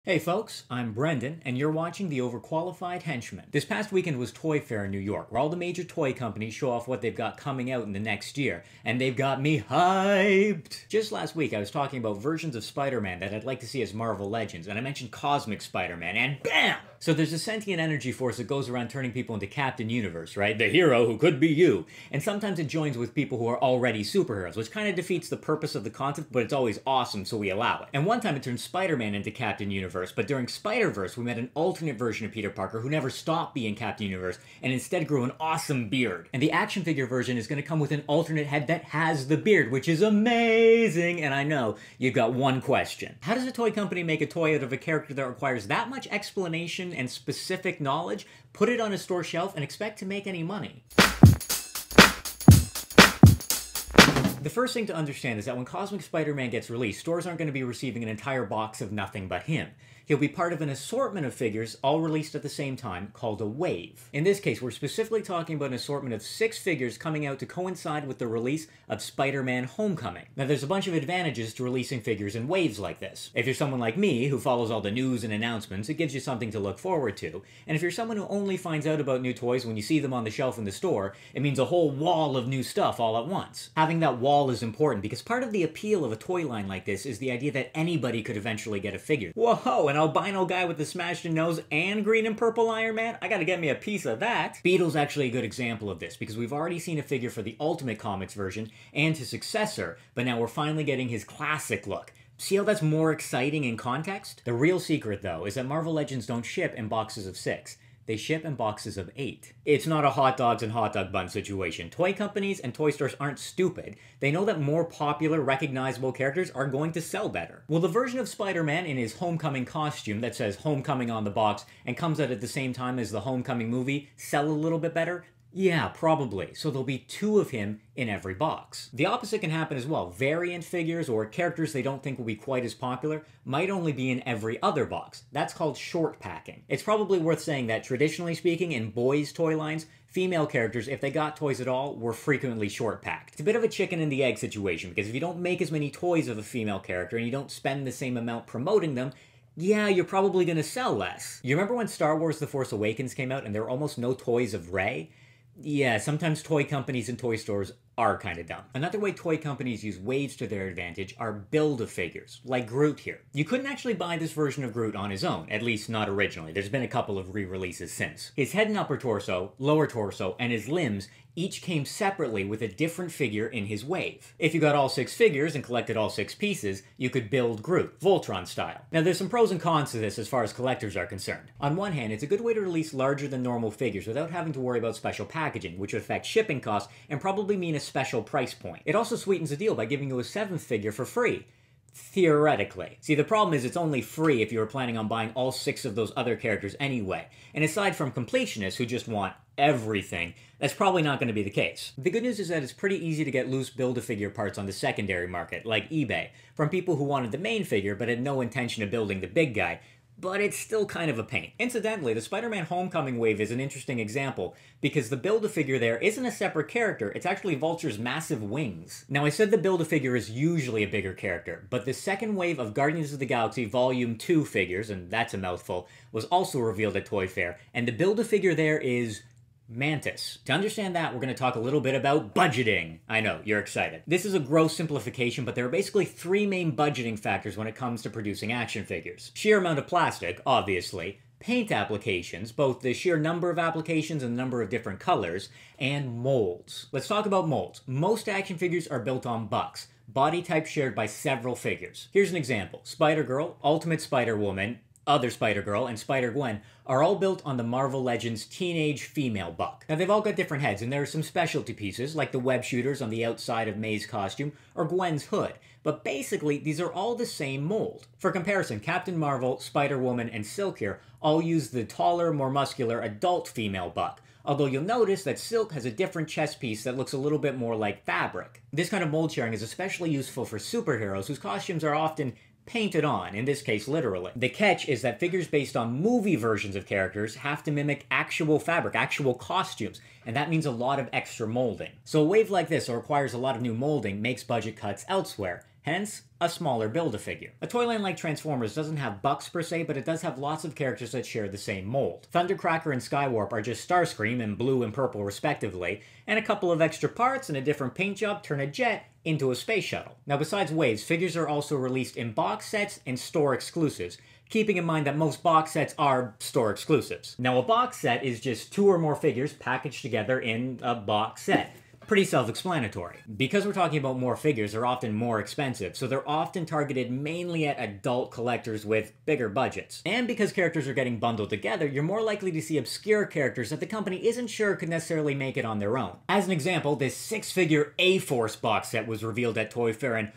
Hey folks, I'm Brendan, and you're watching the Overqualified Henchman. This past weekend was Toy Fair in New York, where all the major toy companies show off what they've got coming out in the next year, and they've got me hyped! Just last week I was talking about versions of Spider-Man that I'd like to see as Marvel Legends, and I mentioned Cosmic Spider-Man, and BAM! So there's a sentient energy force that goes around turning people into Captain Universe, right? The hero who could be you. And sometimes it joins with people who are already superheroes, which kind of defeats the purpose of the concept, but it's always awesome, so we allow it. And one time it turned Spider-Man into Captain Universe, but during Spider-Verse we met an alternate version of Peter Parker who never stopped being Captain Universe and instead grew an awesome beard. And the action figure version is going to come with an alternate head that has the beard, which is amazing! And I know you've got one question. How does a toy company make a toy out of a character that requires that much explanation and specific knowledge, put it on a store shelf, and expect to make any money? The first thing to understand is that when Cosmic Spider-Man gets released, stores aren't going to be receiving an entire box of nothing but him. He'll be part of an assortment of figures, all released at the same time, called a wave. In this case, we're specifically talking about an assortment of 6 figures coming out to coincide with the release of Spider-Man Homecoming. Now, there's a bunch of advantages to releasing figures in waves like this. If you're someone like me, who follows all the news and announcements, it gives you something to look forward to. And if you're someone who only finds out about new toys when you see them on the shelf in the store, it means a whole wall of new stuff all at once. Having that wall is important because part of the appeal of a toy line like this is the idea that anybody could eventually get a figure. Whoa, an albino guy with the smashed nose and green and purple Iron Man? I gotta get me a piece of that. Beetle's actually a good example of this because we've already seen a figure for the Ultimate Comics version and his successor, but now we're finally getting his classic look. See how that's more exciting in context? The real secret, though, is that Marvel Legends don't ship in boxes of 6. They ship in boxes of 8. It's not a hot dogs and hot dog bun situation. Toy companies and toy stores aren't stupid. They know that more popular, recognizable characters are going to sell better. Will the version of Spider-Man in his Homecoming costume that says Homecoming on the box and comes out at the same time as the Homecoming movie sell a little bit better? Yeah, probably. So there'll be 2 of him in every box. The opposite can happen as well. Variant figures or characters they don't think will be quite as popular might only be in every other box. That's called short packing. It's probably worth saying that traditionally speaking, in boys' toy lines, female characters, if they got toys at all, were frequently short packed. It's a bit of a chicken and the egg situation because if you don't make as many toys of a female character and you don't spend the same amount promoting them, yeah, you're probably going to sell less. You remember when Star Wars The Force Awakens came out and there were almost no toys of Rey? Yeah, sometimes toy companies and toy stores are kind of dumb. Another way toy companies use waves to their advantage are build-a-figures, like Groot here. You couldn't actually buy this version of Groot on his own, at least not originally. There's been a couple of re-releases since. His head and upper torso, lower torso, and his limbs each came separately with a different figure in his wave. If you got all 6 figures and collected all 6 pieces, you could build Groot, Voltron style. Now there's some pros and cons to this as far as collectors are concerned. On one hand, it's a good way to release larger than normal figures without having to worry about special packaging, which would affect shipping costs and probably mean a special price point. It also sweetens the deal by giving you a 7th figure for free. Theoretically. See, the problem is it's only free if you were planning on buying all 6 of those other characters anyway. And aside from completionists who just want everything, that's probably not going to be the case. The good news is that it's pretty easy to get loose Build-A-Figure parts on the secondary market, like eBay, from people who wanted the main figure but had no intention of building the big guy. But it's still kind of a pain. Incidentally, the Spider-Man Homecoming wave is an interesting example, because the Build-A-Figure there isn't a separate character, it's actually Vulture's massive wings. Now, I said the Build-A-Figure is usually a bigger character, but the second wave of Guardians of the Galaxy Volume 2 figures, and that's a mouthful, was also revealed at Toy Fair, and the Build-A-Figure there is Mantis. To understand that, we're going to talk a little bit about budgeting. I know, you're excited. This is a gross simplification, but there are basically 3 main budgeting factors when it comes to producing action figures. Sheer amount of plastic, obviously, paint applications, both the sheer number of applications and the number of different colors, and molds. Let's talk about molds. Most action figures are built on bucks, body type shared by several figures. Here's an example. Spider-Girl, Ultimate Spider-Woman, Other Spider-Girl, and Spider-Gwen are all built on the Marvel Legends teenage female buck. Now they've all got different heads, and there are some specialty pieces, like the web shooters on the outside of May's costume, or Gwen's hood. But basically, these are all the same mold. For comparison, Captain Marvel, Spider-Woman, and Silk here all use the taller, more muscular adult female buck. Although you'll notice that Silk has a different chest piece that looks a little bit more like fabric. This kind of mold sharing is especially useful for superheroes whose costumes are often painted on, in this case literally. The catch is that figures based on movie versions of characters have to mimic actual fabric, actual costumes, and that means a lot of extra molding. So a wave like this that requires a lot of new molding makes budget cuts elsewhere. hence a smaller Build-A-Figure. A toy line like Transformers doesn't have bucks per se, but it does have lots of characters that share the same mold. Thundercracker and Skywarp are just Starscream in blue and purple respectively, and a couple of extra parts and a different paint job turn a jet into a space shuttle. Now besides waves, figures are also released in box sets and store exclusives, keeping in mind that most box sets are store exclusives. Now a box set is just 2 or more figures packaged together in a box set. Pretty self-explanatory. Because we're talking about more figures, they're often more expensive, so they're often targeted mainly at adult collectors with bigger budgets. And because characters are getting bundled together, you're more likely to see obscure characters that the company isn't sure could necessarily make it on their own. As an example, this 6-figure A-Force box set was revealed at Toy Fair, and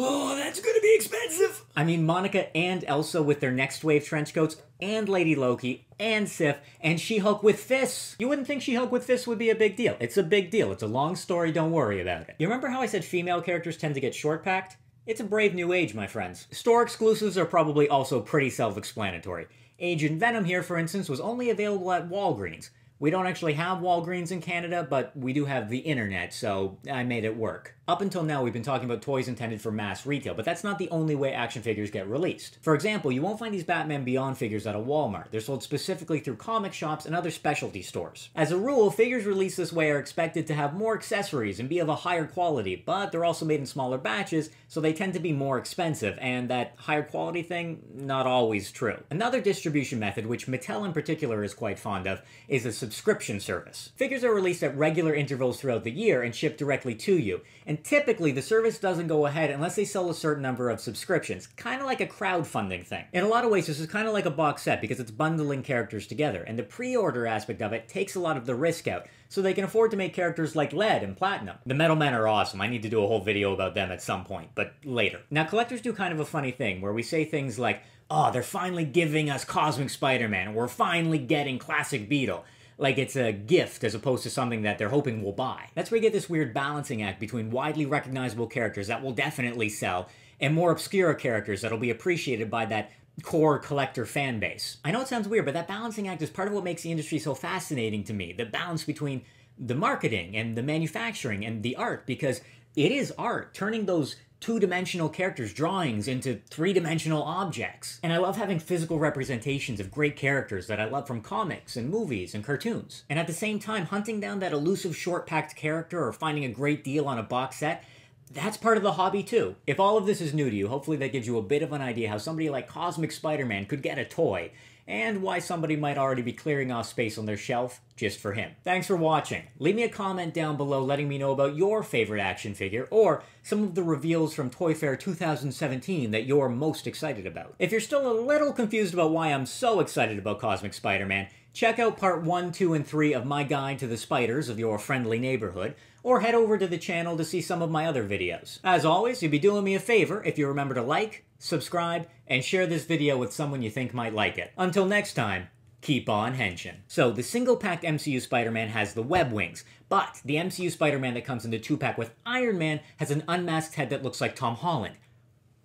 oh, that's gonna be expensive! I mean, Monica and Elsa with their Next Wave trench coats, and Lady Loki, and Sif, and She-Hulk with fists. You wouldn't think She-Hulk with fists would be a big deal. It's a big deal. It's a long story, don't worry about it. You remember how I said female characters tend to get short-packed? It's a brave new age, my friends. Store exclusives are probably also pretty self-explanatory. Agent Venom here, for instance, was only available at Walgreens. We don't actually have Walgreens in Canada, but we do have the internet, so I made it work. Up until now, we've been talking about toys intended for mass retail, but that's not the only way action figures get released. For example, you won't find these Batman Beyond figures at a Walmart. They're sold specifically through comic shops and other specialty stores. As a rule, figures released this way are expected to have more accessories and be of a higher quality, but they're also made in smaller batches, so they tend to be more expensive, and that higher quality thing, not always true. Another distribution method, which Mattel in particular is quite fond of, is a subscription service. Figures are released at regular intervals throughout the year and shipped directly to you, and typically the service doesn't go ahead unless they sell a certain number of subscriptions, kind of like a crowdfunding thing. In a lot of ways, this is kind of like a box set because it's bundling characters together, and the pre-order aspect of it takes a lot of the risk out, so they can afford to make characters like Lead and Platinum. The Metal Men are awesome. I need to do a whole video about them at some point, but later. Now, collectors do kind of a funny thing where we say things like, oh, they're finally giving us Cosmic Spider-Man, we're finally getting Classic Beetle. Like it's a gift as opposed to something that they're hoping we'll buy. That's where you get this weird balancing act between widely recognizable characters that will definitely sell and more obscure characters that'll be appreciated by that core collector fan base. I know it sounds weird, but that balancing act is part of what makes the industry so fascinating to me. The balance between the marketing and the manufacturing and the art, because it is art, turning those two-dimensional characters' drawings into three-dimensional objects. And I love having physical representations of great characters that I love from comics and movies and cartoons. And at the same time, hunting down that elusive short-packed character or finding a great deal on a box set, that's part of the hobby too. If all of this is new to you, hopefully that gives you a bit of an idea how somebody like Cosmic Spider-Man could get a toy, and why somebody might already be clearing off space on their shelf just for him. Thanks for watching. Leave me a comment down below letting me know about your favorite action figure, or some of the reveals from Toy Fair 2017 that you're most excited about. If you're still a little confused about why I'm so excited about Cosmic Spider-Man, check out part 1, 2, and 3 of my guide to the spiders of your friendly neighborhood, or head over to the channel to see some of my other videos. As always, you'd be doing me a favor if you remember to like, subscribe, and share this video with someone you think might like it. Until next time, keep on henching. So, the single-packed MCU Spider-Man has the web wings, but the MCU Spider-Man that comes in the 2-pack with Iron Man has an unmasked head that looks like Tom Holland.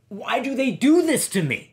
Why do they do this to me?